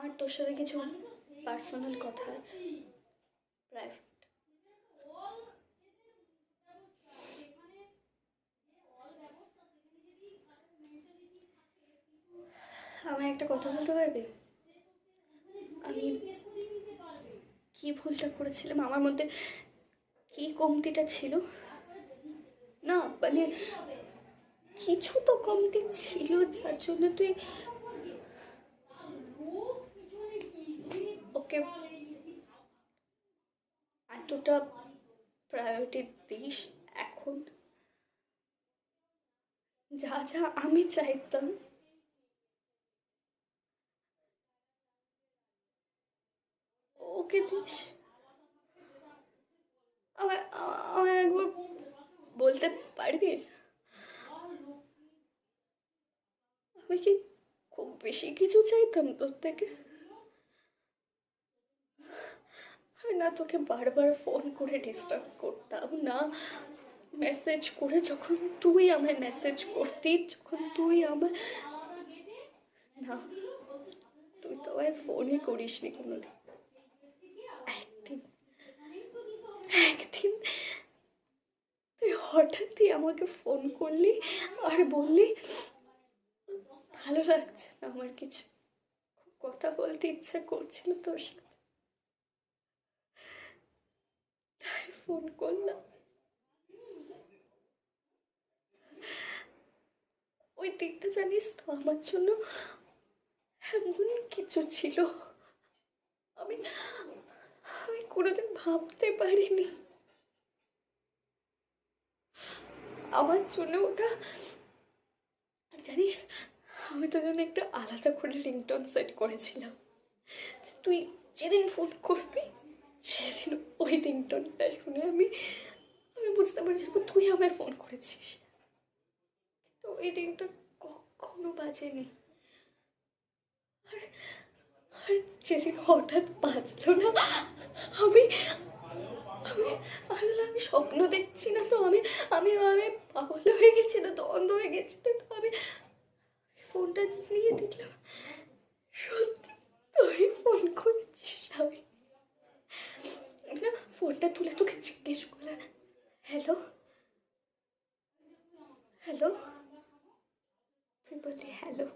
আমার তোর সাথে কিছু পার্সোনাল কথা আছে, প্রাইভেট। আমায় একটা কথা বলতে পারবে? আমি কি ভুলটা করেছিলাম, আমার মধ্যে কি কমতিটা ছিল? না মানে কিছু তো কমতি ছিল যার জন্য তুই ওকে এতটা প্রায়োরিটি দিস। এখন যা যা আমি চাইতাম ওকে দিস। আমার আমার একবার বলতে পারবি আমি কি খুব বেশি কিছু চাইতাম তোর থেকে? আমি না তোকে বারবার ফোন করে ডিস্টার্ব করতাম, না মেসেজ করে যখন তুই আমায় মেসেজ করতি, যখন তুই আমার, না তুই তো আর ফোনই করিসনি কোনোদিন। একদিন একদিন তুই হঠাৎই আমাকে ফোন করলি আর বললি ভালো লাগছে না আমার কিছু, কথা বলতে ইচ্ছে করছিল তোর সাথে, তাই ফোন করলাম। ওই দিকটা জানিস তো আমার জন্য এমন কিছু ছিল আমি আমি কোনোদিন ভাবতে পারিনি আমার জন্য ওটা। জানিস আমি তোর জন্য একটা আলাদা করে রিংটোন সেট করেছিলাম, তুই যেদিন ফোন করবি সেদিন ওই রিংটোনটা শুনে আমি আমি বুঝতে পারছি তুই আমায় ফোন করেছিস, তো ওই রিংটোন কখনো বাজেনি। আর আর যেদিন হঠাৎ বাজলো না, আমি আমি আমি স্বপ্ন দেখছি না তো, আমি আমি আমি পাগল হয়ে গেছি না তো, অন্ধ হয়ে গেছি না তো, আমি ফোনটা নিয়ে দেখলাম সত্যি তুই ফোন করেছিস। আমি না ফোনটা তুলে তোকে জিজ্ঞেস করলাম, হ্যালো হ্যালো, তুই বললি হ্যালো।